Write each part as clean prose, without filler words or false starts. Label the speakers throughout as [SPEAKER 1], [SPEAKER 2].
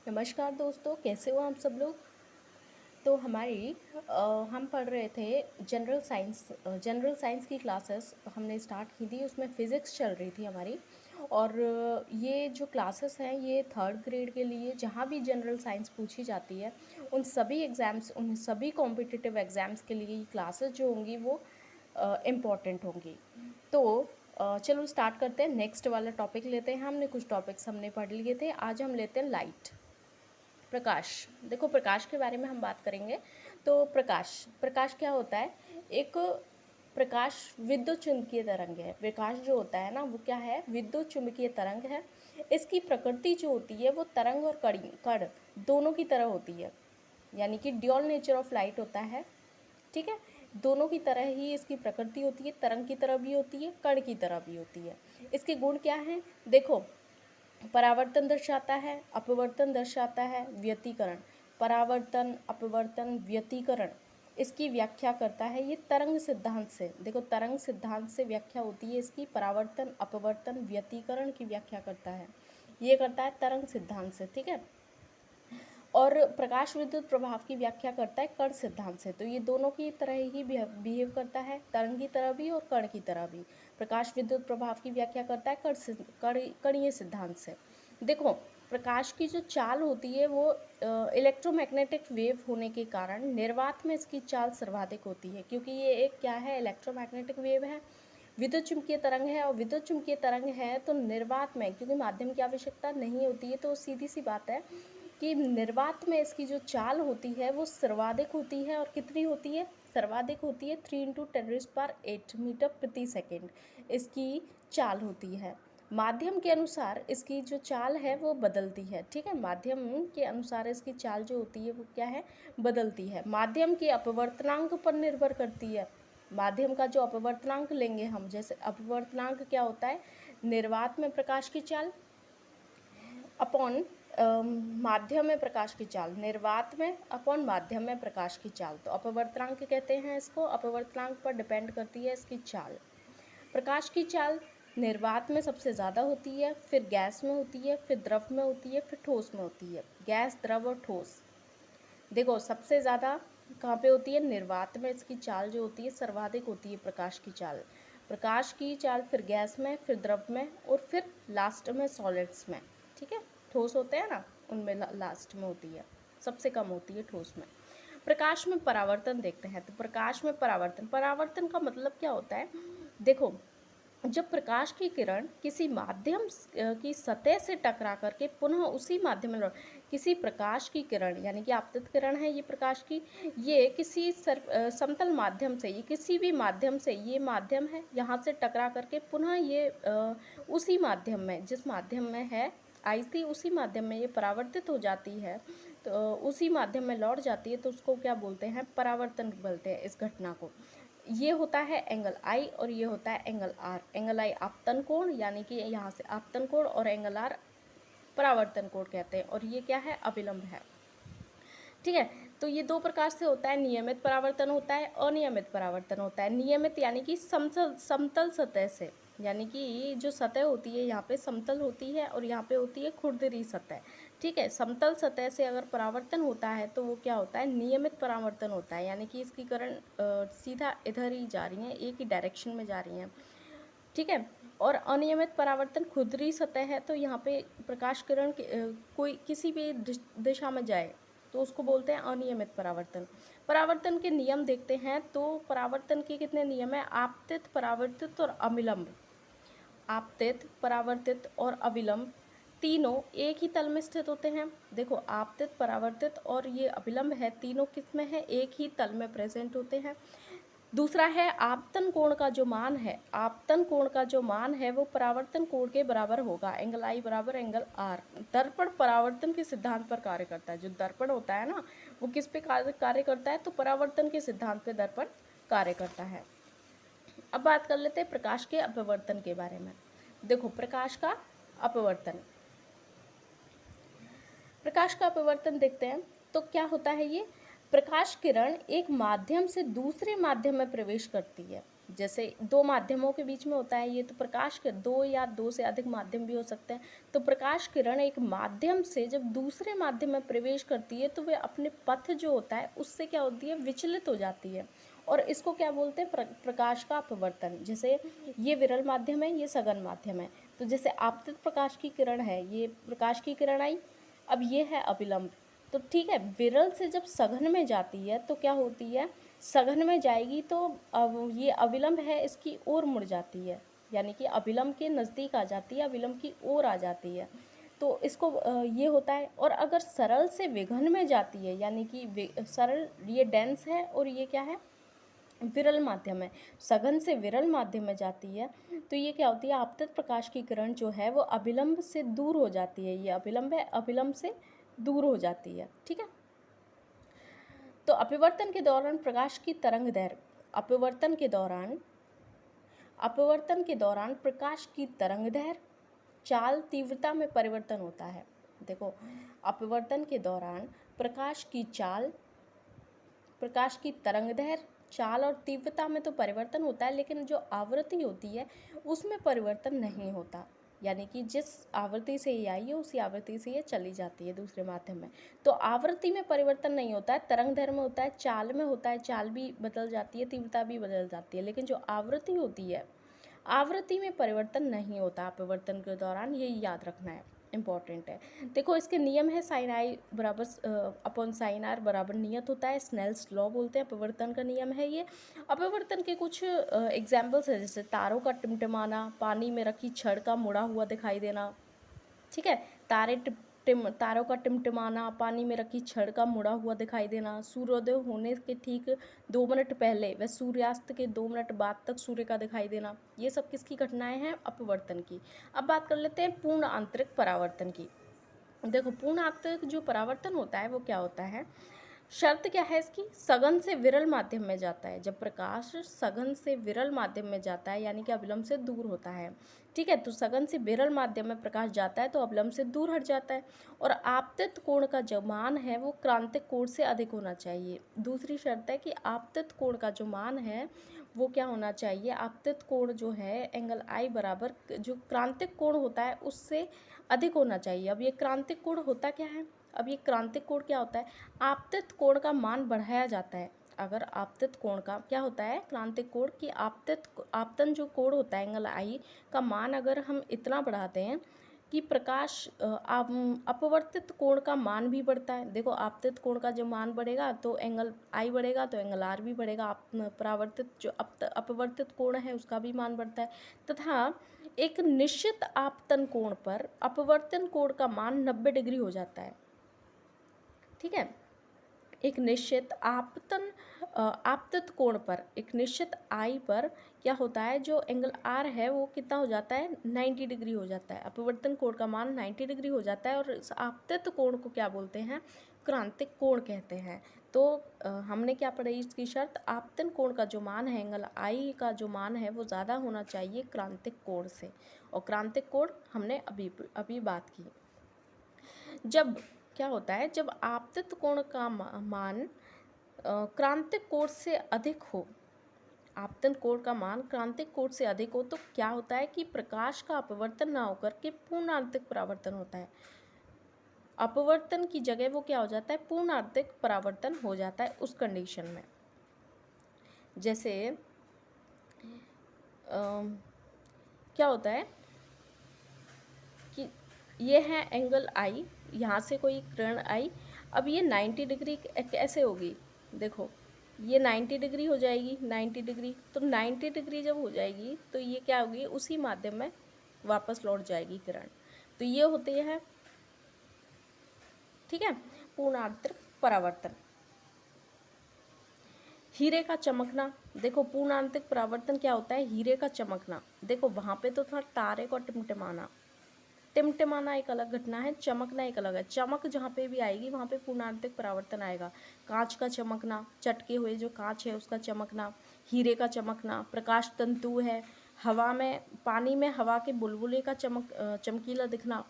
[SPEAKER 1] नमस्कार दोस्तों, कैसे हो आप सब लोग। तो हम पढ़ रहे थे जनरल साइंस की क्लासेस हमने स्टार्ट की थी। उसमें फ़िज़िक्स चल रही थी हमारी। और ये जो क्लासेस हैं ये थर्ड ग्रेड के लिए जहाँ भी जनरल साइंस पूछी जाती है उन सभी कॉम्पिटिटिव एग्ज़ाम्स के लिए ये क्लासेस जो होंगी वो इम्पॉर्टेंट होंगी। तो चलो स्टार्ट करते हैं। नेक्स्ट वाला टॉपिक लेते हैं। कुछ टॉपिक्स हमने पढ़ लिए थे। आज हम लेते हैं लाइट, प्रकाश। देखो, प्रकाश के बारे में हम बात करेंगे। तो प्रकाश प्रकाश क्या होता है। एक प्रकाश विद्युत चुम्बकीय तरंग है। प्रकाश जो होता है ना वो क्या है, विद्युत चुम्बकीय तरंग है। इसकी प्रकृति जो होती है वो तरंग और कण दोनों की तरह होती है, यानी कि ड्यूअल नेचर ऑफ लाइट होता है। ठीक है, दोनों की तरह ही इसकी प्रकृति होती है, तरंग की तरह भी होती है, कण की तरह भी होती है। इसके गुण क्या हैं, देखो, परावर्तन दर्शाता है, अपवर्तन दर्शाता है, व्यतिकरण। परावर्तन, अपवर्तन, व्यतिकरण इसकी व्याख्या करता है ये तरंग सिद्धांत से। देखो, तरंग सिद्धांत से व्याख्या होती है इसकी। परावर्तन, अपवर्तन, व्यतिकरण की व्याख्या करता है, ये करता है तरंग सिद्धांत से। ठीक है, और प्रकाश विद्युत प्रभाव की व्याख्या करता है कण सिद्धांत से। तो ये दोनों की तरह ही बिहेव करता है, तरंग की तरह भी और कण की तरह भी। प्रकाश विद्युत प्रभाव की व्याख्या करता है कणीय सिद्धांत से। देखो, प्रकाश की जो चाल होती है वो इलेक्ट्रोमैग्नेटिक वेव होने के कारण निर्वात में इसकी चाल सर्वाधिक होती है, क्योंकि ये एक क्या है, इलेक्ट्रोमैग्नेटिक वेव है, विद्युत चुम्बकीय तरंग है। और विद्युत चुम्बकीय तरंग है तो निर्वात में, क्योंकि माध्यम की आवश्यकता नहीं होती है, तो सीधी सी बात है कि निर्वात में इसकी जो चाल होती है वो सर्वाधिक होती है। और कितनी होती है, सर्वाधिक होती है 3 × 10⁸ मीटर प्रति सेकेंड इसकी चाल होती है। माध्यम के अनुसार इसकी जो चाल है वो बदलती है। ठीक है, माध्यम के अनुसार इसकी चाल जो होती है वो क्या है, बदलती है। माध्यम के अपवर्तनांक पर निर्भर करती है। माध्यम का जो अपवर्तनांक लेंगे हम, जैसे अपवर्तनांक क्या होता है, निर्वात में प्रकाश की चाल अपॉन माध्यम में प्रकाश की चाल, निर्वात में अपॉन माध्यम में प्रकाश की चाल। तो अपवर्तनांक कहते हैं इसको। अपवर्तनांक पर डिपेंड करती है इसकी चाल। प्रकाश की चाल निर्वात में सबसे ज़्यादा होती है, फिर गैस में होती है, फिर द्रव में होती है, फिर ठोस में होती है। गैस, द्रव और ठोस। देखो, सबसे ज़्यादा कहाँ पे होती है, निर्वात में इसकी चाल जो होती है सर्वाधिक होती है प्रकाश की चाल। प्रकाश की चाल फिर गैस में, फिर द्रव में और फिर लास्ट में सॉलिड्स में। ठीक है, ठोस होते हैं ना उनमें लास्ट में होती है, सबसे कम होती है ठोस में। प्रकाश में परावर्तन देखते हैं। तो प्रकाश में परावर्तन, परावर्तन का मतलब क्या होता है, देखो, जब प्रकाश की किरण किसी माध्यम की सतह से टकरा करके पुनः उसी माध्यम में किसी प्रकाश की किरण, यानी कि आपतित किरण है ये प्रकाश की, ये किसी समतल माध्यम से, ये किसी भी माध्यम से, ये माध्यम है, यहाँ से टकरा करके पुनः ये उसी माध्यम में, जिस माध्यम में है आई थी, उसी माध्यम में ये परावर्तित हो जाती है, तो उसी माध्यम में लौट जाती है। तो उसको क्या बोलते हैं, परावर्तन बोलते हैं इस घटना को। ये होता है एंगल आई और ये होता है एंगल आर। एंगल आई आपतन कोण, यानी कि यहाँ से आपतन कोण, और एंगल आर परावर्तन कोण कहते हैं। और ये क्या है, अविलंब है। ठीक है, तो ये दो प्रकार से होता है, नियमित परावर्तन होता है, अनियमित परावर्तन होता है। नियमित यानी कि समतल सतह से, यानी कि जो सतह होती है यहाँ पे समतल होती है और यहाँ पे होती है खुरदरी सतह। ठीक है, समतल सतह से अगर परावर्तन होता है तो वो क्या होता है, नियमित परावर्तन होता है, यानी कि इसकी किरण सीधा इधर ही जा रही हैं, एक ही डायरेक्शन में जा रही हैं। ठीक है, और अनियमित परावर्तन खुरदरी सतह है, तो यहाँ पे प्रकाश किरण कोई किसी भी दिशा में जाए तो उसको बोलते हैं अनियमित परावर्तन। परावर्तन के नियम देखते हैं। तो परावर्तन के कितने नियम हैं, आपतित, परावर्तित और अविलंब। आपतित, परावर्तित और अविलंब तीनों एक ही तल में स्थित होते हैं। देखो, आपतित, परावर्तित और ये अविलंब है, तीनों किस में है, एक ही तल में प्रेजेंट होते हैं। दूसरा है आपतन कोण का जो मान है, आपतन कोण का जो मान है वो परावर्तन कोण के बराबर होगा, एंगल आई बराबर एंगल आर। दर्पण परावर्तन के सिद्धांत पर कार्य करता है। जो दर्पण होता है ना वो किस पे कार्य करता है, तो परावर्तन के सिद्धांत पे दर्पण कार्य करता है। अब बात कर लेते हैं प्रकाश के अपवर्तन के बारे में। देखो, प्रकाश का अपवर्तन, प्रकाश का अपवर्तन देखते हैं। तो क्या होता है, ये प्रकाश किरण एक माध्यम से दूसरे माध्यम में प्रवेश करती है। जैसे दो माध्यमों के बीच में होता है ये, तो प्रकाश के दो या दो से अधिक माध्यम भी हो सकते हैं। तो प्रकाश किरण एक माध्यम से जब दूसरे माध्यम में प्रवेश करती है तो वे अपने पथ जो होता है उससे क्या होती है, विचलित हो जाती है, और इसको क्या बोलते हैं, प्रकाश का अपवर्तन। जैसे ये विरल माध्यम है, ये सघन माध्यम है, तो जैसे आपतित प्रकाश की किरण है, ये प्रकाश की किरण आई, अब ये है अविलंब। तो ठीक है, विरल से जब सघन में जाती है तो क्या होती है, सघन में जाएगी तो अब ये अविलंब है इसकी ओर मुड़ जाती है, यानी कि अविलंब के नज़दीक आ जाती है, अविलंब की ओर आ जाती है। तो इसको ये होता है। और अगर सरल से विघन में जाती है, यानी कि सरल ये डेंस है और ये क्या है, विरल माध्यम है, सघन से विरल माध्यम में जाती है, तो ये क्या होती है, आपतित प्रकाश की किरण जो है वो अविलंब से दूर हो जाती है, ये अविलंब है, अविलंब से दूर हो जाती है। ठीक है, तो अपवर्तन के दौरान प्रकाश की तरंग दैर्घ्य, अपवर्तन के दौरान प्रकाश की तरंग दैर्घ्य, चाल, तीव्रता में परिवर्तन होता है। देखो, अपवर्तन के दौरान प्रकाश की चाल, प्रकाश की तरंग दैर्घ्य, चाल और तीव्रता में तो परिवर्तन होता है, लेकिन जो आवृत्ति होती है उसमें परिवर्तन नहीं होता, यानी कि जिस आवृत्ति से ये आई है उसी आवृत्ति से ये चली जाती है दूसरे माध्यम में। तो आवृत्ति में परिवर्तन नहीं होता है, तरंग दैर्घ्य में होता है, चाल में होता है, चाल भी बदल जाती है, तीव्रता भी बदल जाती है, लेकिन जो आवृत्ति होती है, आवृत्ति में परिवर्तन नहीं होता अपवर्तन के दौरान, ये याद रखना है, इम्पॉर्टेंट है। देखो, इसके नियम है, साइन आई बराबर अपॉन साइन आर बराबर नियत होता है, स्नेल्स लॉ बोलते हैं, अपवर्तन का नियम है ये। अपवर्तन के कुछ एग्जाम्पल्स है, जैसे तारों का टिमटिमाना, पानी में रखी छड़ का मुड़ा हुआ दिखाई देना। ठीक है, तारों का टिमटिमाना, पानी में रखी छड़ का मुड़ा हुआ दिखाई देना, सूर्योदय होने के ठीक 2 मिनट पहले व सूर्यास्त के 2 मिनट बाद तक सूर्य का दिखाई देना, ये सब किसकी घटनाएं हैं, अपवर्तन की। अब बात कर लेते हैं पूर्ण आंतरिक परावर्तन की। देखो, पूर्ण आंतरिक जो परावर्तन होता है वो क्या होता है, शर्त क्या है इसकी, सघन से विरल माध्यम में जाता है, जब प्रकाश सघन से विरल माध्यम में जाता है यानी कि अविलंब से दूर होता है। ठीक है, तो सघन से विरल माध्यम में प्रकाश जाता है तो अविलंब से दूर हट जाता है, और आपतित कोण का जो मान है वो क्रांतिक कोण से अधिक होना चाहिए। दूसरी शर्त है कि आपतित कोण का जो मान है वो क्या होना चाहिए, आपतित कोण जो है एंगल आई बराबर जो क्रांतिक कोण होता है उससे अधिक होना चाहिए। अब ये क्रांतिक कोण होता क्या है, अब ये क्रांतिक कोण क्या होता है, आपतित कोण का मान बढ़ाया जाता है। अगर आपतित कोण का क्या होता है, क्रांतिक कोण की आपतन जो कोण होता है एंगल आई का मान अगर हम इतना बढ़ाते हैं कि प्रकाश अपवर्तित कोण का मान भी बढ़ता है। देखो, आपतित कोण का जो मान बढ़ेगा तो एंगल आई बढ़ेगा, तो एंगल आर भी बढ़ेगा, परावर्तित जो अपवर्तित कोण है उसका भी मान बढ़ता है, तथा एक निश्चित आपतन कोण पर अपवर्तन कोण का मान 90 डिग्री हो जाता है। ठीक है, एक निश्चित आपतित कोण पर, एक निश्चित आई पर क्या होता है, जो एंगल आर है वो कितना हो जाता है, 90 डिग्री हो जाता है, अपवर्तन कोण का मान 90 डिग्री हो जाता है, और इस आपतित कोण को क्या बोलते हैं, क्रांतिक कोण कहते हैं। तो हमने क्या पढ़ी इसकी शर्त, आपतन कोण का जो मान है एंगल आई का जो मान है वो ज़्यादा होना चाहिए क्रांतिक कोण से, और क्रांतिक कोण हमने अभी बात की। जब क्या होता है, जब आपतित कोण का मान क्रांतिक कोण से अधिक हो, आपतन कोण का मान क्रांतिक कोण से अधिक हो, तो क्या होता है कि प्रकाश का अपवर्तन ना होकर के पूर्ण आंतरिक परावर्तन होता है। अपवर्तन की जगह वो क्या हो जाता है, पूर्ण आंतरिक परावर्तन हो जाता है उस कंडीशन में। जैसे क्या होता है कि ये है एंगल आई, यहाँ से कोई किरण आई, अब ये 90 डिग्री कैसे होगी, देखो ये 90 डिग्री हो जाएगी, 90 डिग्री, तो 90 डिग्री जब हो जाएगी तो ये क्या होगी, उसी माध्यम में वापस लौट जाएगी किरण। तो ये होते हैं, ठीक है, पूर्ण आंतरिक परावर्तन। हीरे का चमकना, देखो पूर्ण आंतरिक परावर्तन क्या होता है, हीरे का चमकना। देखो वहाँ पे तो था तारे को टिमटिमाना, टिमटिमाना एक अलग घटना है, चमकना एक अलग है। चमक जहाँ पे भी आएगी वहाँ पे पूर्णांतिक परावर्तन आएगा। कांच का चमकना, चटके हुए जो कांच है उसका चमकना, हीरे का चमकना, प्रकाश तंतु है, हवा में, पानी में हवा के बुलबुले का चमकीला दिखना,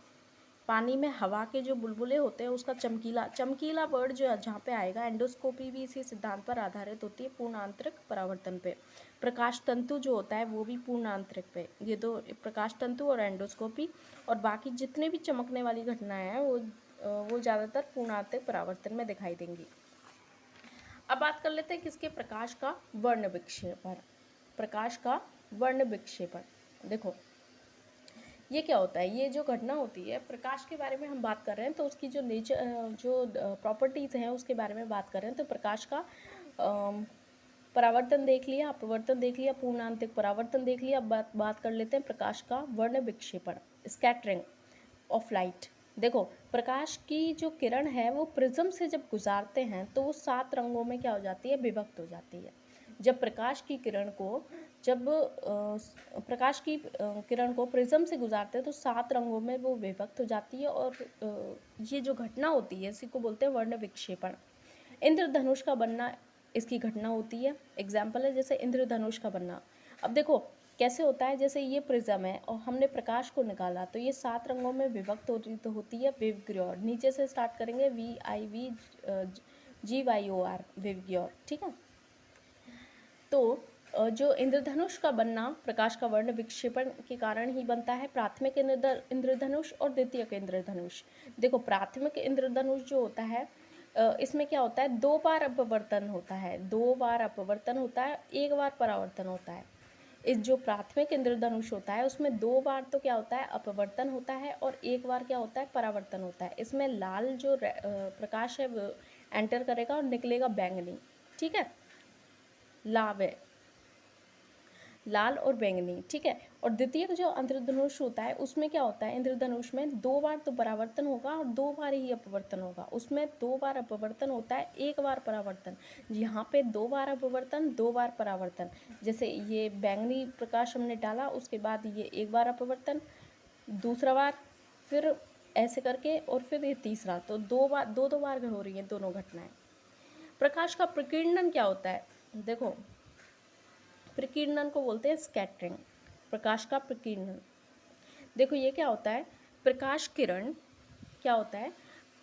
[SPEAKER 1] पानी में हवा के जो बुलबुले होते हैं उसका चमकीला वर्ड जो जहाँ पे आएगा, एंडोस्कोपी भी इसी सिद्धांत पर आधारित होती है, पूर्ण आंतरिक परावर्तन पे। प्रकाश तंतु जो होता है वो भी पूर्ण आंतरिक पे। ये दो, प्रकाश तंतु और एंडोस्कोपी, और बाकी जितने भी चमकने वाली घटनाएं हैं वो ज़्यादातर पूर्ण आंतरिक परावर्तन में दिखाई देंगी। अब बात कर लेते हैं किसके, प्रकाश का वर्ण विक्षेपण। प्रकाश का वर्ण विक्षेपण, देखो ये क्या होता है, ये जो घटना होती है प्रकाश के बारे में हम बात कर रहे हैं, तो उसकी जो प्रॉपर्टीज़ हैं उसके बारे में बात कर रहे हैं। तो प्रकाश का परावर्तन देख लिया, अपवर्तन देख लिया, पूर्णांतिक परावर्तन देख लिया। अब बात कर लेते हैं प्रकाश का वर्ण विक्षेपण, स्कैटरिंग ऑफ लाइट। देखो प्रकाश की जो किरण है वो प्रिज्म से जब गुजारते हैं तो वो 7 रंगों में क्या हो जाती है, विभक्त हो जाती है। जब प्रकाश की किरण को प्रिज्म से गुजारते हैं तो 7 रंगों में वो विभक्त हो जाती है, और ये जो घटना होती है इसी को बोलते हैं वर्ण विक्षेपण। इंद्रधनुष का बनना इसकी घटना होती है, एग्जाम्पल है जैसे इंद्रधनुष का बनना। अब देखो कैसे होता है, जैसे ये प्रिज्म है और हमने प्रकाश को निकाला तो ये 7 रंगों में विभक्त होती है विवग्योर। नीचे से स्टार्ट करेंगे, VIVGYOR, विवग्योर, ठीक है। तो जो इंद्रधनुष का बनना प्रकाश का वर्ण विक्षेपण के कारण ही बनता है, प्राथमिक इंद्रधनुष और द्वितीयक इंद्रधनुष। देखो प्राथमिक इंद्रधनुष जो होता है इसमें क्या होता है, 2 बार अपवर्तन होता है, 2 बार अपवर्तन होता है, 1 बार परावर्तन होता है। इस जो प्राथमिक इंद्रधनुष होता है उसमें 2 बार तो क्या होता है, अपवर्तन होता है, और 1 बार क्या होता है, परावर्तन होता है। इसमें लाल जो प्रकाश है वो एंटर करेगा और निकलेगा बैंगनी, ठीक है, लाल और बैंगनी, ठीक है। और द्वितीयक जो इंद्रधनुष होता है उसमें क्या होता है, इंद्रधनुष में 2 बार तो परावर्तन होगा और 2 बार ही अपवर्तन होगा। उसमें 2 बार अपवर्तन होता है, 1 बार परावर्तन। यहाँ पे 2 बार अपवर्तन, 2 बार परावर्तन। जैसे ये बैंगनी प्रकाश हमने डाला, उसके बाद ये 1 बार अपवर्तन, दूसरा बार, फिर ऐसे करके, और फिर ये तीसरा। तो 2 बार हो रही हैं दोनों घटनाएं। प्रकाश का प्रकीर्णन क्या होता है, देखो प्रकीर्णन को बोलते हैं स्कैटरिंग, प्रकाश का प्रकीर्णन। देखो ये क्या होता है, प्रकाश किरण क्या होता है,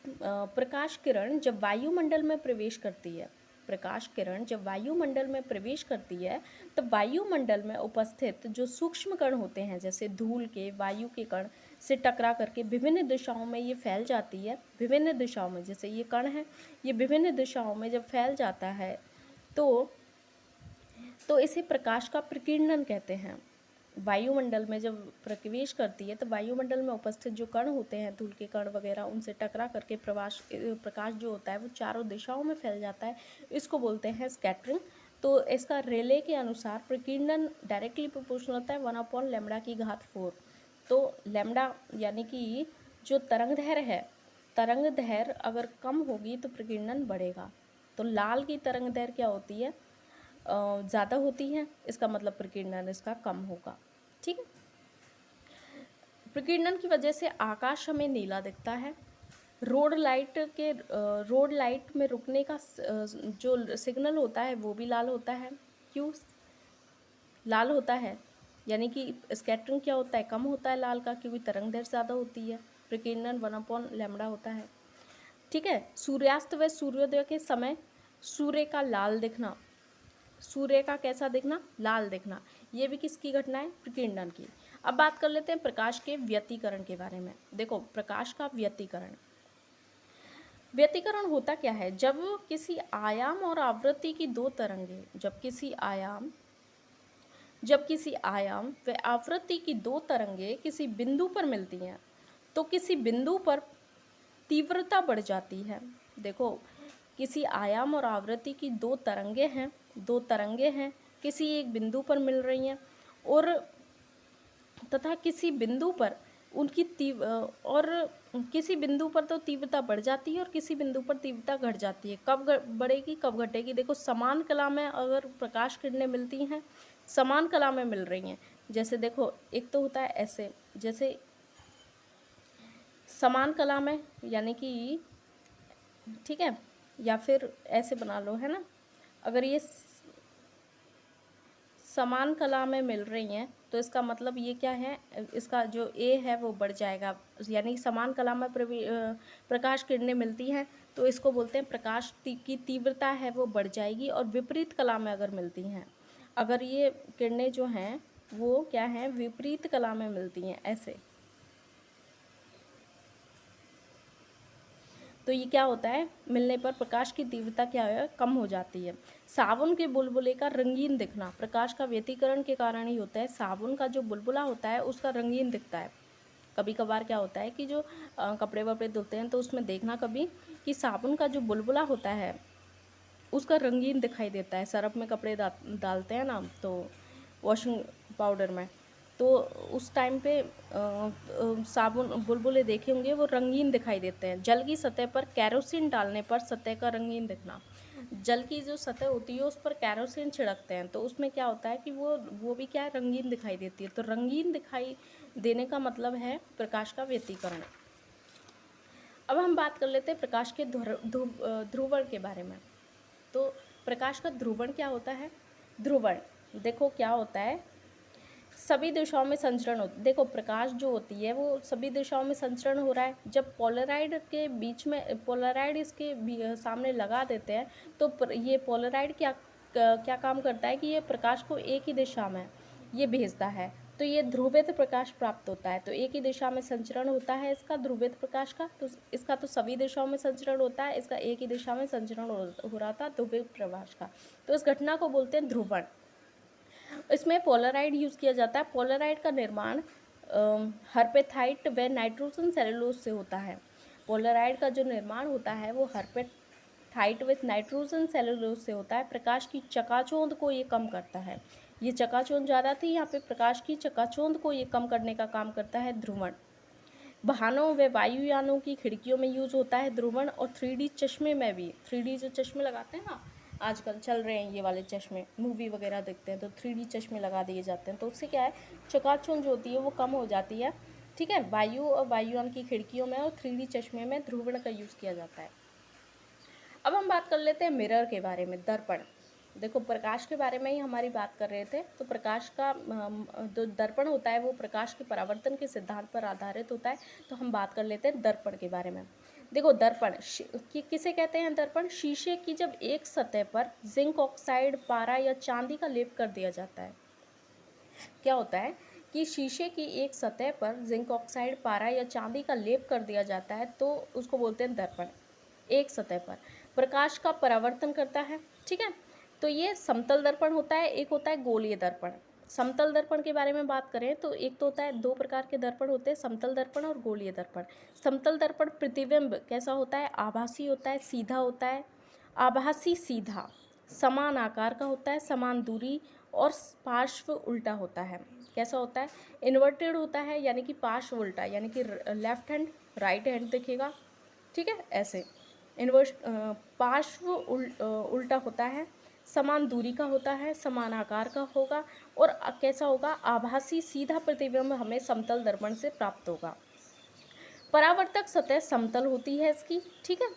[SPEAKER 1] प्रकाश किरण जब वायुमंडल में प्रवेश करती है, प्रकाश किरण जब वायुमंडल में प्रवेश करती है तब वायुमंडल में उपस्थित जो सूक्ष्म कण होते हैं, जैसे धूल के, वायु के कण से टकरा करके विभिन्न दिशाओं में ये फैल जाती है। विभिन्न दिशाओं में, जैसे ये कण है, ये विभिन्न दिशाओं में जब फैल जाता है तो इसे प्रकाश का प्रकीर्णन कहते हैं। वायुमंडल में जब प्रवेश करती है तो वायुमंडल में उपस्थित जो कण होते हैं, धूल के कण वगैरह, उनसे टकरा करके प्रकाश जो होता है वो चारों दिशाओं में फैल जाता है। इसको बोलते हैं स्कैटरिंग। तो इसका रेले के अनुसार प्रकीर्णन डायरेक्टली प्रोपोर्शनल होता है 1/λ⁴। तो लैम्डा यानी कि जो तरंगदैर्घ्य है, तरंगदैर्घ्य अगर कम होगी तो प्रकीर्णन बढ़ेगा। तो लाल की तरंगदैर्घ्य क्या होती है, ज़्यादा होती है, इसका मतलब प्रकीर्णन इसका कम होगा, ठीक है। प्रकीर्णन की वजह से आकाश हमें नीला दिखता है। रोड लाइट में रुकने का जो सिग्नल होता है वो भी लाल होता है। क्यों लाल होता है, यानी कि स्कैटरिंग क्या होता है, कम होता है लाल का, क्योंकि तरंगदैर्घ्य ज़्यादा होती है। प्रकीर्णन 1/λ होता है, ठीक है। सूर्यास्त व सूर्योदय के समय सूर्य का लाल दिखना, सूर्य का कैसा दिखना, लाल दिखना, ये भी किसकी घटना है, प्रकीर्णन की। अब बात कर लेते हैं प्रकाश के व्यतिकरण के बारे में। देखो प्रकाश का व्यतिकरण होता क्या है, जब किसी आयाम और आवृत्ति की 2 तरंगें, जब किसी आयाम व आवृत्ति की 2 तरंगें किसी बिंदु पर मिलती हैं तो किसी बिंदु पर तीव्रता बढ़ जाती है। देखो किसी आयाम और आवृत्ति की 2 तरंगें हैं, किसी एक बिंदु पर मिल रही हैं, और तथा किसी बिंदु पर किसी बिंदु पर तो तीव्रता बढ़ जाती है और किसी बिंदु पर तीव्रता घट जाती है। कब बढ़ेगी कब घटेगी, देखो समान कला में अगर प्रकाश किरणें मिलती हैं, समान कला में मिल रही हैं, जैसे देखो एक तो होता है ऐसे, जैसे समान कला में, यानी कि ठीक है, या फिर ऐसे बना लो, है ना, अगर ये समान कला में मिल रही हैं तो इसका मतलब ये क्या है, इसका जो ए है वो बढ़ जाएगा, यानी समान कला में प्रकाश किरणें मिलती हैं तो इसको बोलते हैं प्रकाश की तीव्रता है वो बढ़ जाएगी। और विपरीत कला में अगर मिलती हैं, अगर ये किरणें जो हैं वो क्या हैं, विपरीत कला में मिलती हैं ऐसे, तो ये क्या होता है, मिलने पर प्रकाश की तीव्रता क्या है, कम हो जाती है। साबुन के बुलबुले का रंगीन दिखना प्रकाश का व्यतिकरण के कारण ही होता है। साबुन का जो बुलबुला होता है उसका रंगीन दिखता है। कभी कभार क्या होता है कि जो कपड़े वपड़े धुलते हैं तो उसमें देखना कभी कि साबुन का जो बुलबुला होता है उसका रंगीन दिखाई देता है। सरफ में कपड़े डालते हैं ना, तो वॉशिंग पाउडर में, तो उस टाइम पे साबुन बुलबुले देखे होंगे वो रंगीन दिखाई देते हैं। जल की सतह पर कैरोसिन डालने पर सतह का रंगीन दिखना, जल की जो सतह होती है उस पर कैरोसिन छिड़कते हैं तो उसमें क्या होता है कि वो भी क्या है, रंगीन दिखाई देती है। तो रंगीन दिखाई देने का मतलब है प्रकाश का व्यतिकरण। अब हम बात कर लेते हैं प्रकाश के ध्रुवण के बारे में। तो प्रकाश का ध्रुवण क्या होता है, ध्रुवण देखो क्या होता है, सभी दिशाओं में संचरण हो, देखो प्रकाश जो होती है वो सभी दिशाओं में संचरण हो रहा है। जब पोलराइड के बीच में, पोलराइड इसके सामने लगा देते हैं तो ये पोलराइड क्या काम करता है कि ये प्रकाश को एक ही दिशा में ये भेजता है, तो ये ध्रुवित प्रकाश प्राप्त होता है। तो एक ही दिशा में संचरण होता है इसका, ध्रुवित प्रकाश का, तो इसका तो सभी दिशाओं में संचरण होता है, इसका एक ही दिशा में संचरण हो रहा था ध्रुवित प्रकाश का, तो इस घटना को बोलते हैं ध्रुवण। इसमें पोलराइड यूज़ किया जाता है। पोलराइड का निर्माण हर्पेथाइट व नाइट्रोजन सेलुलोज से होता है। पोलराइड का जो निर्माण होता है वो हर्पेथाइट विथ नाइट्रोजन सेलुलोज से होता है। प्रकाश की चकाचौंध को ये कम करता है, ये चकाचौंध ज़्यादा थी, यहाँ पे प्रकाश की चकाचौंध को ये कम करने का काम करता है ध्रुवण। वाहनों व वायुयानों की खिड़कियों में यूज़ होता है ध्रुवण, और 3D चश्मे में भी, 3D जो चश्मे लगाते हैं ना, आजकल चल रहे हैं ये वाले चश्मे, मूवी वगैरह देखते हैं तो 3D चश्मे लगा दिए जाते हैं, तो उससे क्या है, चकाचौंध जो होती है वो कम हो जाती है। ठीक है, वायु और वायुयान की खिड़कियों में और 3D चश्मे में ध्रुवण का यूज़ किया जाता है। अब हम बात कर लेते हैं मिरर के बारे में, दर्पण। देखो प्रकाश के बारे में ही हमारी बात कर रहे थे, तो प्रकाश का जो दर्पण होता है वो प्रकाश के परावर्तन के सिद्धांत पर आधारित होता है। तो हम बात कर लेते हैं दर्पण के बारे में। देखो दर्पण किसे कहते हैं, दर्पण शीशे की जब एक सतह पर जिंक ऑक्साइड, पारा या चांदी का लेप कर दिया जाता है। क्या होता है कि शीशे की एक सतह पर जिंक ऑक्साइड, पारा या चांदी का लेप कर दिया जाता है तो उसको बोलते हैं दर्पण। एक सतह पर प्रकाश का परावर्तन करता है। ठीक है, तो ये समतल दर्पण होता है, एक होता है गोलीय दर्पण। समतल दर्पण के बारे में बात करें तो एक तो होता है, दो प्रकार के दर्पण होते हैं, समतल दर्पण और गोलीय दर्पण। समतल दर्पण प्रतिबिंब कैसा होता है, आभासी होता है, सीधा होता है। आभासी सीधा, समान आकार का होता है, समान दूरी और पार्श्व उल्टा होता है। कैसा होता है, इन्वर्टेड होता है, यानी कि पार्श्व उल्टा, यानी कि लेफ्ट हैंड राइट हैंड दिखेगा। ठीक है, ऐसे इन्वर्स पार्श्व उल्टा होता है, समान दूरी का होता है, समान आकार का होगा, और कैसा होगा, आभासी सीधा प्रतिबिंब हमें समतल दर्पण से प्राप्त होगा। परावर्तक सतह समतल होती है इसकी। ठीक है,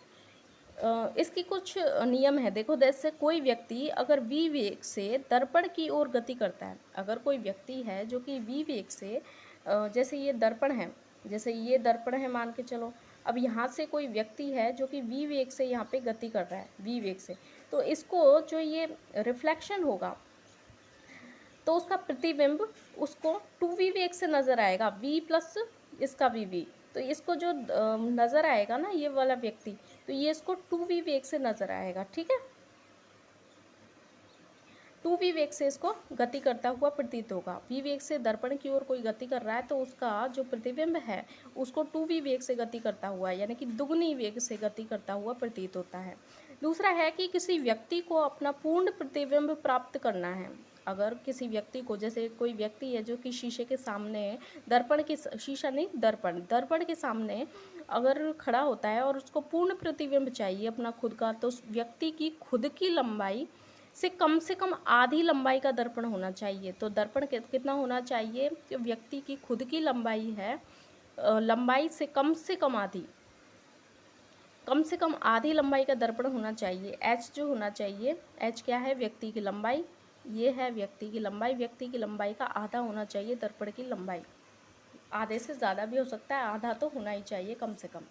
[SPEAKER 1] इसकी कुछ नियम है, देखो जैसे कोई व्यक्ति अगर v वेग से दर्पण की ओर गति करता है, अगर कोई व्यक्ति है जो कि v वेग से जैसे ये दर्पण है, जैसे ये दर्पण है मान के चलो, अब यहाँ से कोई व्यक्ति है जो कि v वेग से यहाँ पे गति कर रहा है, v वेग से, तो इसको जो ये रिफ्लेक्शन होगा तो उसका प्रतिबिंब उसको 2v वेग से नज़र आएगा, v प्लस इसका v, तो इसको जो नज़र आएगा ना ये वाला व्यक्ति, तो ये इसको 2v वेग से नज़र आएगा। ठीक है, 2v वेग से इसको गति करता हुआ प्रतीत होगा। v वेग से दर्पण की ओर कोई गति कर रहा है तो उसका जो प्रतिबिंब है उसको 2v वेग से गति करता हुआ, यानी कि दुगनी वेग से गति करता हुआ प्रतीत होता है। दूसरा है कि किसी व्यक्ति को अपना पूर्ण प्रतिबिंब प्राप्त करना है। अगर किसी व्यक्ति को, जैसे कोई व्यक्ति है जो कि शीशे के सामने, दर्पण के, शीशा नहीं दर्पण के सामने अगर खड़ा होता है और उसको पूर्ण प्रतिबिंब चाहिए अपना खुद का, तो उस व्यक्ति की खुद की लंबाई से कम आधी लंबाई का दर्पण होना चाहिए। तो दर्पण कितना होना चाहिए कि व्यक्ति की खुद की लंबाई है, लंबाई से कम आधी लंबाई का दर्पण होना चाहिए। h जो होना चाहिए, h क्या है, व्यक्ति की लंबाई ये है व्यक्ति की लंबाई, व्यक्ति की लंबाई का आधा होना चाहिए दर्पण की लंबाई, आधे से ज़्यादा भी हो सकता है, आधा तो होना ही चाहिए कम से कम।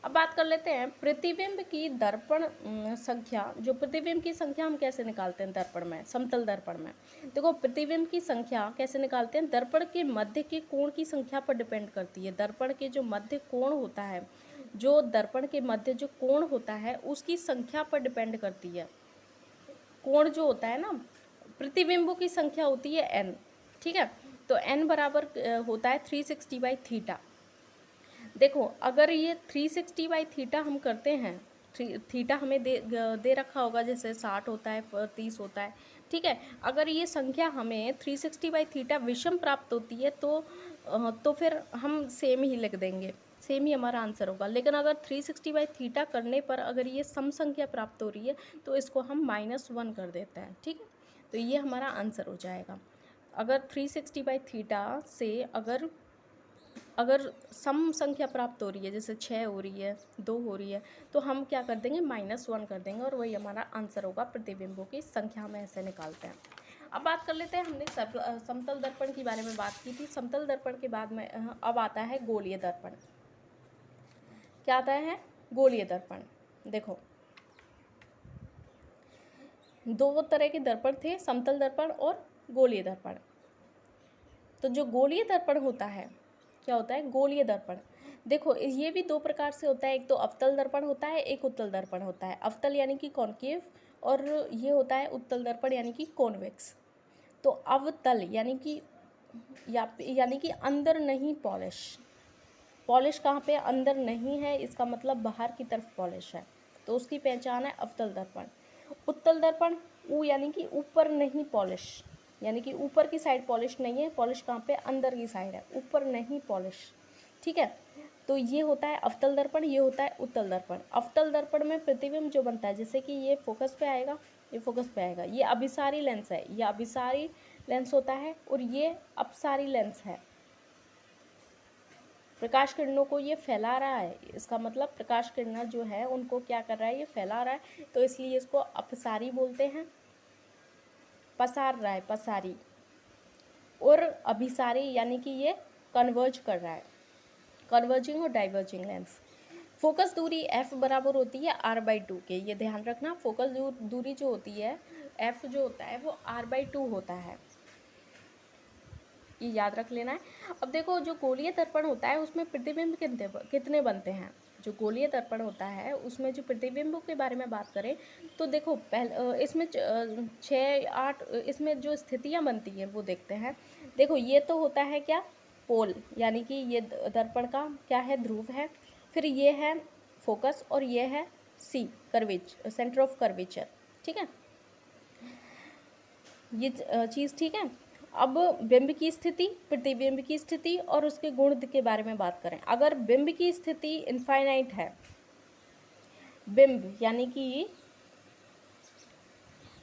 [SPEAKER 1] अब बात कर लेते हैं प्रतिबिंब की दर्पण संख्या। जो प्रतिबिंब की संख्या हम कैसे निकालते हैं दर्पण में, समतल दर्पण में, देखो प्रतिबिंब की संख्या कैसे निकालते हैं, दर्पण के मध्य के कोण की संख्या पर डिपेंड करती है। दर्पण के जो मध्य कोण होता है, जो दर्पण के मध्य जो कोण होता है उसकी संख्या पर डिपेंड करती है। कोण जो होता है ना, प्रतिबिंबों की संख्या होती है n, ठीक है। तो n बराबर होता है 360/थीटा। देखो अगर ये 360/थीटा हम करते हैं, थीटा हमें दे रखा होगा, जैसे 60 होता है, 30 होता है, ठीक है। अगर ये संख्या हमें 360/थीटा विषम प्राप्त होती है तो फिर हम सेम ही लिख देंगे, सेम ही हमारा आंसर होगा। लेकिन अगर 360/थीटा करने पर अगर ये सम संख्या प्राप्त हो रही है तो इसको हम -1 कर देते हैं, ठीक है। तो ये हमारा आंसर हो जाएगा। अगर 360/थीटा से अगर सम संख्या प्राप्त हो रही है, जैसे 6 हो रही है, 2 हो रही है, तो हम क्या कर देंगे, -1 कर देंगे और वही हमारा आंसर होगा। प्रतिबिंबों की संख्या हम ऐसे निकालते हैं। अब बात कर लेते हैं, हमने समतल दर्पण के बारे में बात की थी। समतल दर्पण के बाद में अब आता है गोलीय दर्पण। क्या आता है, गोलीय दर्पण। देखो दो तरह के दर्पण थे, समतल दर्पण और गोलीय दर्पण। तो जो गोलीय दर्पण होता है, क्या होता है, गोलीय दर्पण। देखो ये भी दो प्रकार से होता है, एक तो अवतल दर्पण होता है, एक उत्तल दर्पण होता है। अवतल यानी कि कॉनकेव, और ये होता है उत्तल दर्पण यानी कि कॉन्वेक्स। तो अवतल यानी कि अंदर नहीं पॉलिश। पॉलिश कहाँ पे, अंदर नहीं है, इसका मतलब बाहर की तरफ पॉलिश है, तो उसकी पहचान है अवतल दर्पण। उत्तल दर्पण यानी कि ऊपर नहीं पॉलिश, यानी कि ऊपर की साइड पॉलिश नहीं है। पॉलिश कहाँ पे, अंदर की साइड है, ऊपर नहीं पॉलिश, ठीक है। तो ये होता है अवतल दर्पण, ये होता है उत्तल दर्पण। अवतल दर्पण में प्रतिबिंब जो बनता है, जैसे कि ये फोकस पे आएगा, ये फोकस पे आएगा, ये अभिसारी लेंस है, ये अभिसारी लेंस होता है, और ये अपसारी लेंस है। प्रकाश किरणों को ये फैला रहा है, इसका मतलब प्रकाश किरण जो है उनको क्या कर रहा है, ये फैला रहा है, तो इसलिए इसको अपसारी बोलते हैं। पसार रहा है, पसारी। और अभिसारी यानी कि ये कन्वर्ज कर रहा है, कन्वर्जिंग और डाइवर्जिंग लेंस। फोकस दूरी f बराबर होती है r/2 के, ये ध्यान रखना। फोकस दूरी जो होती है, f जो होता है वो r/2 होता है, ये याद रख लेना है। अब देखो जो गोलीय दर्पण होता है उसमें प्रतिबिंब कितने बनते हैं। जो गोलीय दर्पण होता है उसमें जो प्रतिबिंबों के बारे में बात करें तो देखो इसमें 6-8 इसमें जो स्थितियां बनती हैं वो देखते हैं। देखो ये तो होता है क्या, पोल, यानी कि ये दर्पण का क्या है, ध्रुव है। फिर ये है फोकस, और ये है सी, कर्वेचर, सेंटर ऑफ कर्वेचर, ठीक है, ये चीज़ ठीक है। अब बिंब की स्थिति, प्रतिबिंब की स्थिति और उसके गुण के बारे में बात करें। अगर बिंब की स्थिति इनफाइनाइट है, बिंब यानी कि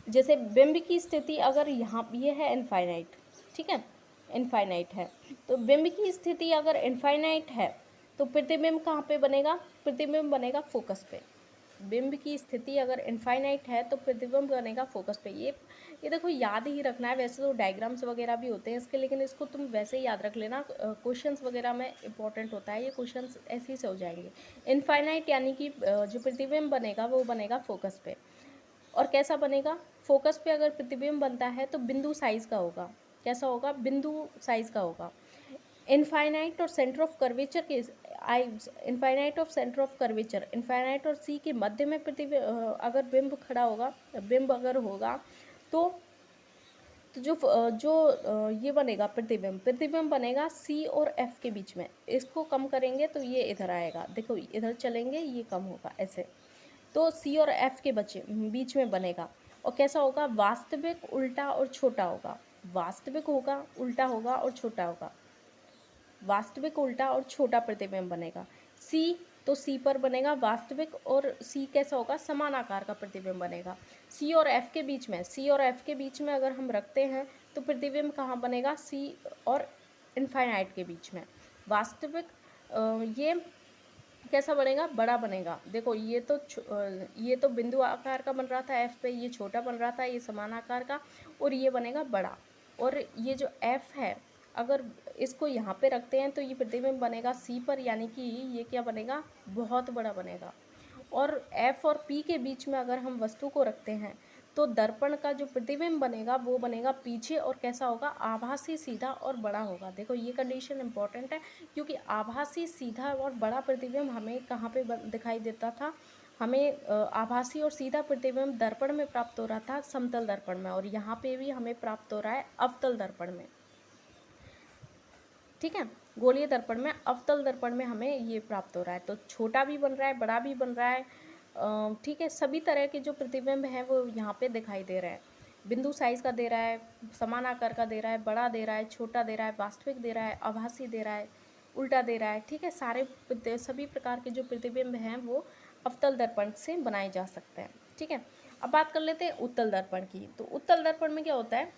[SPEAKER 1] जैसे बिंब की स्थिति अगर यहाँ ये है इनफाइनाइट, ठीक है, इनफाइनाइट है, तो बिंब की स्थिति अगर इनफाइनाइट है तो प्रतिबिंब कहाँ पे बनेगा, प्रतिबिंब बनेगा फोकस पे। बिंब की स्थिति अगर इनफाइनाइट है तो प्रतिबिंब बनेगा फोकस पे। ये देखो याद ही रखना है, वैसे तो डायग्राम्स वगैरह भी होते हैं इसके, लेकिन इसको तुम वैसे ही याद रख लेना, क्वेश्चंस वगैरह में इंपॉर्टेंट होता है ये, क्वेश्चंस ऐसे ही से हो जाएंगे। इनफाइनाइट यानी कि जो प्रतिबिंब बनेगा वो बनेगा फोकस पे। और कैसा बनेगा, फोकस पे अगर प्रतिबिंब बनता है तो बिंदु साइज का होगा। कैसा होगा, बिंदु साइज का होगा। इनफाइनाइट और सेंटर ऑफ कर्वेचर के infinite of centre of curvature, infinite और सी के मध्य में अगर बिंब खड़ा होगा, बिंब अगर होगा तो जो ये बनेगा प्रतिबिंब बनेगा सी और एफ के बीच में। इसको कम करेंगे तो ये इधर आएगा, देखो इधर चलेंगे ये कम होगा ऐसे, तो सी और एफ के बीच में बनेगा। और कैसा होगा, वास्तविक, उल्टा और छोटा होगा। वास्तविक होगा, उल्टा होगा और छोटा होगा। वास्तविक, उल्टा और छोटा प्रतिबिंब बनेगा। सी तो सी पर बनेगा वास्तविक, और सी कैसा होगा, समान आकार का प्रतिबिंब बनेगा। सी और एफ के बीच में, सी और एफ के बीच में अगर हम रखते हैं तो प्रतिबिंब कहाँ बनेगा, सी और इनफाइनाइट के बीच में। वास्तविक ये कैसा बनेगा, बड़ा बनेगा। देखो ये तो बिंदु आकार का बन रहा था एफ पे, ये छोटा बन रहा था, ये समान आकार का, और ये बनेगा बड़ा। और ये जो एफ है, अगर इसको यहाँ पे रखते हैं तो ये प्रतिबिंब बनेगा सी पर, यानी कि ये क्या बनेगा, बहुत बड़ा बनेगा। और एफ और पी के बीच में अगर हम वस्तु को रखते हैं तो दर्पण का जो प्रतिबिंब बनेगा वो बनेगा पीछे, और कैसा होगा, आभासी, सीधा और बड़ा होगा। देखो ये कंडीशन इंपॉर्टेंट है, क्योंकि आभासी, सीधा और बड़ा प्रतिबिंब हमें कहाँ पे दिखाई देता था, हमें आभासी और सीधा प्रतिबिंब दर्पण में प्राप्त हो रहा था, समतल दर्पण में, और यहाँ पे भी हमें प्राप्त हो रहा है अवतल दर्पण में। ठीक है, गोलीय दर्पण में, अवतल दर्पण में हमें ये प्राप्त हो रहा है। तो छोटा भी बन रहा है, बड़ा भी बन रहा है। ठीक है, सभी तरह के जो प्रतिबिंब हैं वो यहाँ पे दिखाई दे रहे हैं। बिंदु साइज का दे रहा है, समान आकार का दे रहा है, बड़ा दे रहा है, छोटा दे रहा है, वास्तविक दे रहा है, आभासी दे रहा है, उल्टा दे रहा है। ठीक है, सभी प्रकार के जो प्रतिबिंब हैं वो अवतल दर्पण से बनाए जा सकते हैं। ठीक है, अब बात कर लेते हैं उत्तल दर्पण की। तो उत्तल दर्पण में क्या होता है,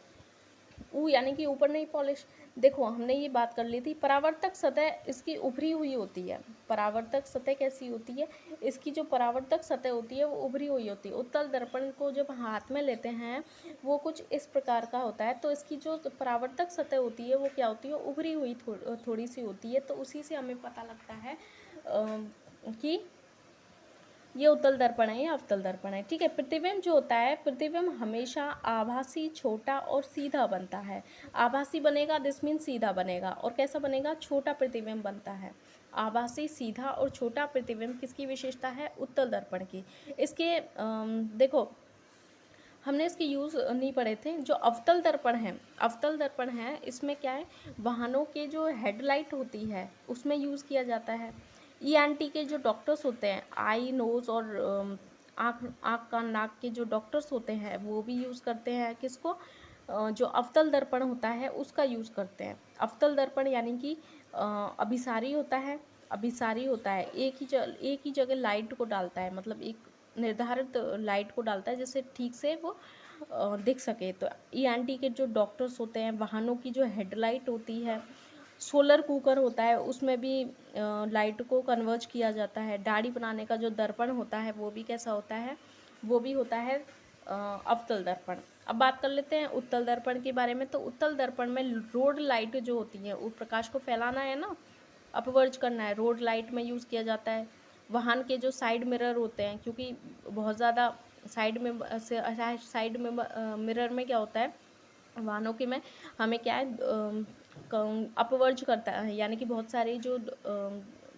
[SPEAKER 1] यानी कि ऊपर नहीं पॉलिश। देखो हमने ये बात कर ली थी, परावर्तक सतह इसकी उभरी हुई होती है। परावर्तक सतह कैसी होती है, इसकी जो परावर्तक सतह होती है वो उभरी हुई होती है। उत्तल दर्पण को जब हाथ में लेते हैं वो कुछ इस प्रकार का होता है, तो इसकी जो परावर्तक सतह होती है वो क्या होती है, उभरी हुई थोड़ी सी होती है। तो उसी से हमें पता लगता है कि ये उत्तल दर्पण है या अवतल दर्पण है। ठीक है, प्रतिबिंब जो होता है, प्रतिबिंब हमेशा आभासी, छोटा और सीधा बनता है। आभासी बनेगा, दिस मीन सीधा बनेगा, और कैसा बनेगा, छोटा प्रतिबिंब बनता है। आभासी, सीधा और छोटा प्रतिबिंब किसकी विशेषता है, उत्तल दर्पण की। इसके देखो हमने इसके यूज़ नहीं पढ़े थे। जो अवतल दर्पण है, अवतल दर्पण है, इसमें क्या है, वाहनों के जो हेडलाइट होती है उसमें यूज़ किया जाता है। ईएनटी के जो डॉक्टर्स होते हैं, आई, नोज़ और आँख कान नाक के जो डॉक्टर्स होते हैं वो भी यूज़ करते हैं किसको, जो अवतल दर्पण होता है उसका यूज़ करते हैं। अवतल दर्पण यानी कि अभिसारी होता है, अभिसारी होता है, एक ही जगह लाइट को डालता है, मतलब एक निर्धारित लाइट को डालता है जिससे ठीक से वो दिख सके। तो ईएनटी के जो डॉक्टर्स होते हैं, वाहनों की जो हेडलाइट होती है, सोलर कुकर होता है उसमें भी लाइट को कन्वर्ज किया जाता है। दाढ़ी बनाने का जो दर्पण होता है वो भी कैसा होता है, वो भी होता है अवतल दर्पण। अब बात कर लेते हैं उत्तल दर्पण के बारे में। तो उत्तल दर्पण में रोड लाइट जो होती है, वो प्रकाश को फैलाना है ना, अपवर्ज करना है, रोड लाइट में यूज़ किया जाता है। वाहन के जो साइड मिरर होते हैं, क्योंकि बहुत ज़्यादा साइड में मिरर में क्या होता है, वाहनों के में हमें क्या है, अपवर्ज करता है, यानी कि बहुत सारे जो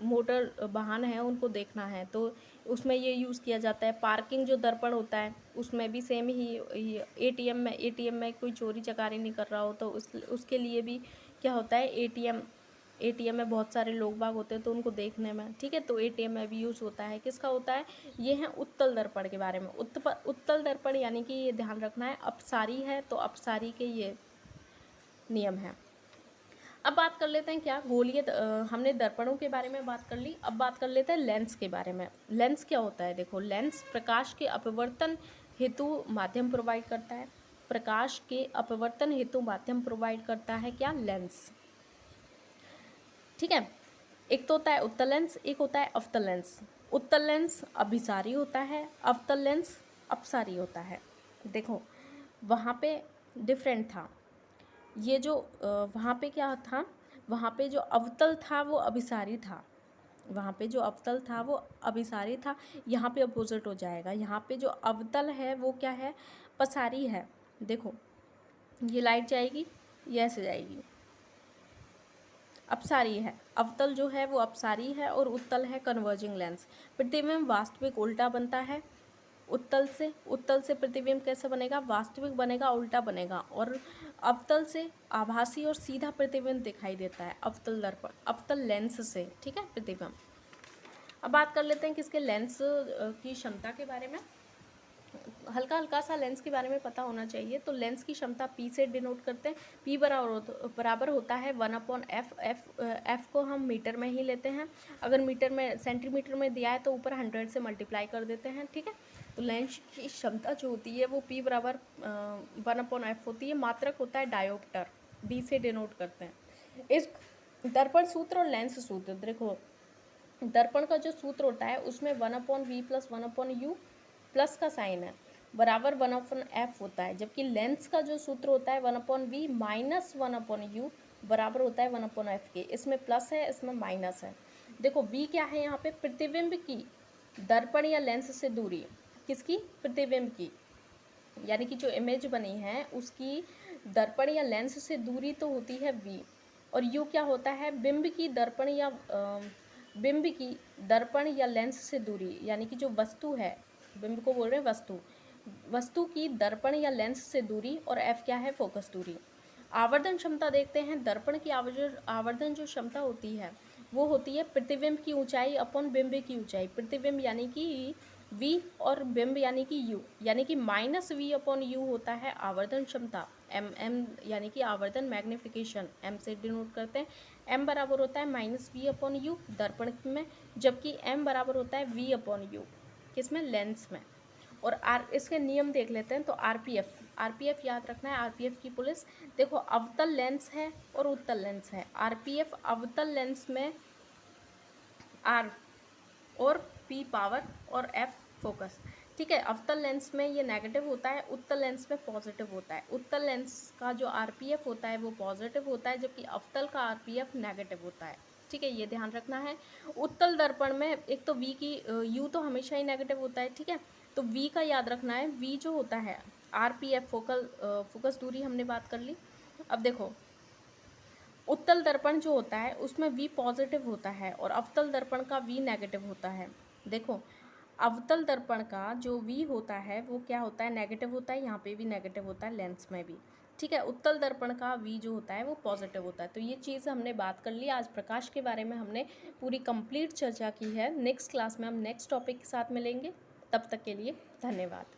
[SPEAKER 1] मोटर वाहन हैं उनको देखना है, तो उसमें ये यूज़ किया जाता है। पार्किंग जो दर्पण होता है उसमें भी सेम ही एटीएम में कोई चोरी चकारी नहीं कर रहा हो तो उसके लिए भी क्या होता है, एटीएम में बहुत सारे लोग बाग होते हैं तो उनको देखने में, ठीक है, तो एटीएम में भी यूज़ होता है। किसका होता है, ये है उत्तल दर्पण के बारे में। उत्तल दर्पण यानी कि ये ध्यान रखना है, अपसारी है तो अपसारी के ये नियम है। अब बात कर लेते हैं क्या, हमने दर्पणों के बारे में बात कर ली। अब बात कर लेते हैं लेंस के बारे में। लेंस क्या होता है, देखो लेंस प्रकाश के अपवर्तन हेतु माध्यम प्रोवाइड करता है। प्रकाश के अपवर्तन हेतु माध्यम प्रोवाइड करता है क्या, लेंस। ठीक है, एक तो होता है उत्तल लेंस, एक होता है अवतल लेंस। उत्तल लेंस अभिसारी होता है, अवतल लेंस अपसारी होता है। देखो वहाँ पे डिफरेंट था, ये जो वहाँ पे क्या था, वहाँ पे जो अवतल था वो अभिसारी था, वहाँ पे जो अवतल था वो अभिसारी था। यहाँ पे अपोजिट हो जाएगा, यहाँ पे जो अवतल है वो क्या है, पसारी है। देखो ये लाइट जाएगी, ये ऐसे जाएगी, अपसारी है। अवतल जो है वो अपसारी है और उत्तल है कन्वर्जिंग लेंस। प्रतिबिंब वास्तविक उल्टा बनता है उत्तल से प्रतिबिंब कैसे बनेगा, वास्तविक बनेगा, उल्टा बनेगा, और अवतल से आभासी और सीधा प्रतिबिंब दिखाई देता है अवतल दर्पण, अवतल लेंस से। ठीक है, प्रतिबिंब। अब बात कर लेते हैं किसके, लेंस की क्षमता के बारे में। हल्का हल्का सा लेंस के बारे में पता होना चाहिए। तो लेंस की क्षमता पी से डिनोट करते हैं। पी बराबर होता है 1/f। एफ को हम मीटर में ही लेते हैं, अगर मीटर में सेंटीमीटर में दिया है तो ऊपर 100 से मल्टीप्लाई कर देते हैं। ठीक है, तो लेंस की क्षमता जो होती है वो पी बराबर 1/f होती है। मात्रक होता है डायोप्टर, डी से डिनोट करते हैं। इस दर्पण सूत्र और लेंस सूत्र देखो, दर्पण का जो सूत्र होता है उसमें 1/v प्लस 1/u प्लस का साइन है बराबर 1/f होता है, जबकि लेंस का जो सूत्र होता है 1/v माइनस 1/u बराबर होता है 1/f के। इसमें प्लस है, इसमें माइनस है। देखो v क्या है यहाँ पे, प्रतिबिंब की दर्पण या लेंस से दूरी। किसकी? प्रतिबिंब की, यानी कि जो इमेज बनी है उसकी दर्पण या लेंस से दूरी तो होती है v, और u क्या होता है, बिंब की दर्पण या बिंब की दर्पण या लेंस से दूरी, यानी कि जो वस्तु है, बिंब को बोल रहे हैं वस्तु, वस्तु की दर्पण या लेंस से दूरी, और f क्या है, फोकस दूरी। आवर्धन क्षमता देखते हैं। दर्पण की आवर्धन जो क्षमता होती है वो होती है प्रतिबिंब की ऊंचाई अपॉन बिंब की ऊंचाई। प्रतिबिंब यानी कि v और बिंब यानी कि u, यानी कि -v/u होता है आवर्धन क्षमता। m यानी कि आवर्धन मैग्निफिकेशन m से डिनोट करते हैं। m बराबर होता है -v/u दर्पण में, जबकि m बराबर होता है v/u किसमें, लेंस में। और इसके नियम देख लेते हैं। तो आरपीएफ याद रखना है, आरपीएफ की पुलिस। देखो अवतल लेंस है और उत्तल लेंस है। आरपीएफ अवतल लेंस में आर और पी पावर और एफ फोकस, ठीक है। अवतल लेंस में ये नेगेटिव होता है, उत्तल लेंस में पॉजिटिव होता है। उत्तल लेंस का जो आरपीएफ होता है वो पॉजिटिव होता है, जबकि अवतल का आरपीएफ नेगेटिव होता है, ठीक है, ये ध्यान रखना है। उत्तल दर्पण में एक तो वी की यू तो हमेशा ही नेगेटिव होता है, ठीक है, तो वी का याद रखना है। वी जो होता है आरपीएफ फोकस दूरी हमने बात कर ली। अब देखो उत्तल दर्पण जो होता है उसमें v पॉजिटिव होता है और अवतल दर्पण का v नेगेटिव होता है। देखो अवतल दर्पण का जो v होता है वो क्या होता है, नेगेटिव होता है, यहाँ पे भी नेगेटिव होता है, लेंस में भी, ठीक है। उत्तल दर्पण का v जो होता है वो पॉजिटिव होता है। तो ये चीज़ हमने बात कर ली। आज प्रकाश के बारे में हमने पूरी कंप्लीट चर्चा की है। नेक्स्ट क्लास में हम नेक्स्ट टॉपिक के साथ मिलेंगे। तब तक के लिए धन्यवाद।